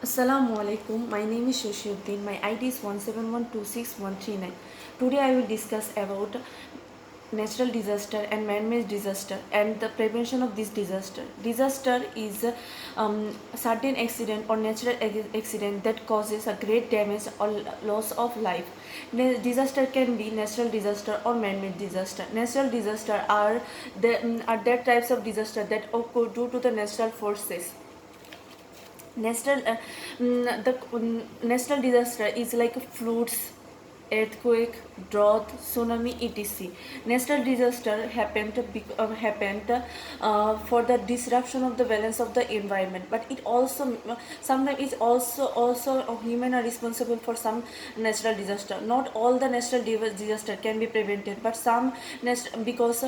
Assalamu alaikum. My name is Shoshiuddin. My ID is 171261139. Today I will discuss about natural disaster and man-made disaster and the prevention of this disaster. Disaster is a certain accident or natural accident that causes a great damage or loss of life. Disaster can be natural disaster or man-made disaster. Natural disaster are that types of disaster that occur due to the natural forces. Natural disaster is like floods, earthquake, drought, tsunami, etc. Natural disaster happened for the disruption of the balance of the environment, but it also sometimes is also human are responsible for some natural disaster. Not all the natural disaster can be prevented, but because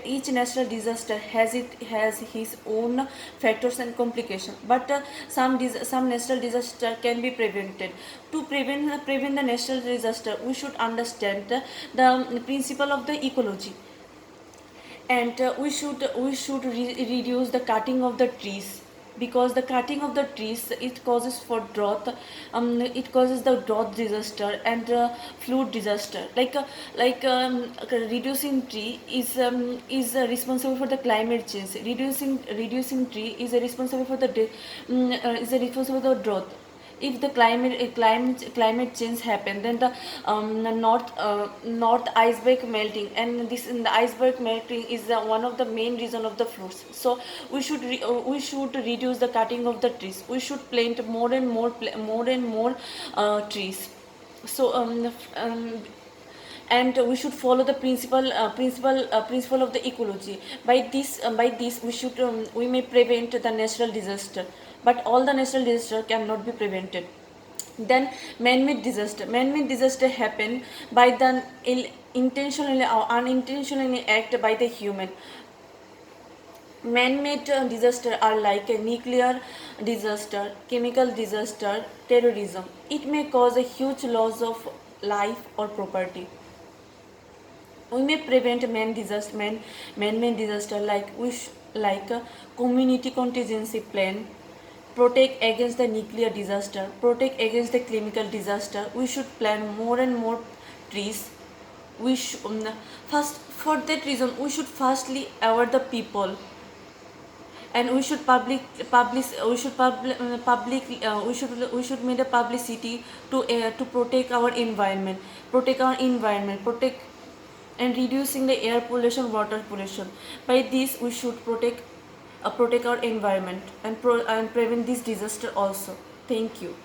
each natural disaster has his own factors and complications. But some natural disaster can be prevented. To prevent the natural disaster, we should understand the principle of the ecology, and we should reduce the cutting of the trees, because the cutting of the trees it causes for drought. It causes the drought disaster and flood disaster. Reducing tree is responsible for the climate change. Reducing tree is responsible for the is responsible for the drought. If the climate change happen, then the north iceberg melting, and this in the iceberg melting is one of the main reason of the floods. So we should reduce the cutting of the trees. We should plant more and more trees. So and we should follow the principle of the ecology. By this we may prevent the natural disaster, but all the natural disaster cannot be prevented. Then man-made disaster happen by the intentionally or unintentionally act by the human. Man-made disaster are like a nuclear disaster, chemical disaster, terrorism. It may cause a huge loss of life or property. We may prevent man-made disaster like a community contingency plan, protect against the nuclear disaster, protect against the chemical disaster. We should plant more and more trees. We sh- um, first For that reason we should firstly aware the people, and we should publish we should public we should make a publicity to protect and reducing the air pollution, water pollution. By this we should protect our environment and prevent this disaster also. Thank you.